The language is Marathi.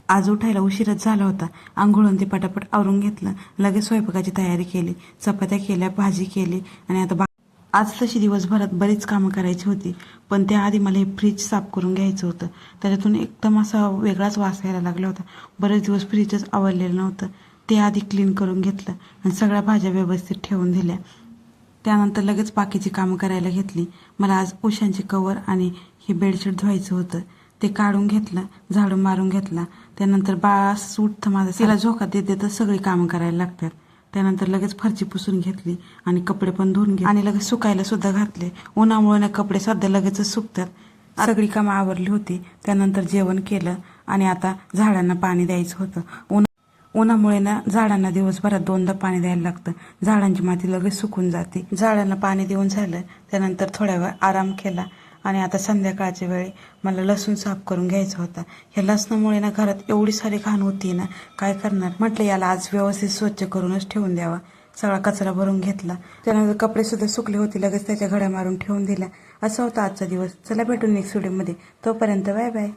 आज उठायला उशीरच झाला होता. अंघोळून ते पटापट आवरून घेतलं. लगेच स्वयंपाकाची तयारी केली. चपात्या केल्या, भाजी केली आणि आता आज तशी दिवसभरात बरीच कामं करायची होती. पण त्याआधी मला हे फ्रीज साफ करून घ्यायचं होतं. त्याच्यातून एकदम असा वेगळाच वास यायला लागला होता. बरेच दिवस फ्रीजच आवरलेलं नव्हतं. ते आधी क्लीन करून घेतलं आणि सगळ्या भाज्या व्यवस्थित ठेवून दिल्या. त्यानंतर लगेच बाकीची कामं करायला घेतली. मला आज उशांची कवर आणि हे बेडशीट धुवायचं होतं. ते काढून घेतलं, झाडून मारून घेतला. त्यानंतर बास उठतं माझं. तिला झोका देत देतच सगळी कामं करायला लागतात. त्यानंतर लगेच फरची पुसून घेतली आणि कपडे पण धुवून घेतले आणि लगेच सुकायला सुद्धा घातले. उन्हामुळे ना कपडे सध्या लगेचच सुकतात. सगळी कामं आवरली होती. त्यानंतर जेवण केलं आणि आता झाडांना पाणी द्यायचं होतं. उन्हामुळे ना झाडांना दिवसभरात 2दा पाणी द्यायला लागतं. झाडांची माती लगेच सुकून जाते. झाडांना पाणी देऊन झालं त्यानंतर थोड्या वेळ आराम केला आणि आता संध्याकाळच्या वेळी मला लसूण साफ करून घ्यायचा होता. ह्या लसणामुळे ना घरात एवढी सारी घाण होती ना, काय करणार. म्हटलं याला आज व्यवस्थित स्वच्छ करूनच ठेवून द्यावा. सगळा कचरा भरून घेतला. त्यानंतर कपडे सुद्धा सुकले होते, लगेच त्याच्या घड्या मारून ठेवून दिल्या. असा होता आजचा दिवस. चला भेटून नेक्स्ट व्हिडिओमध्ये. तोपर्यंत बाय बाय.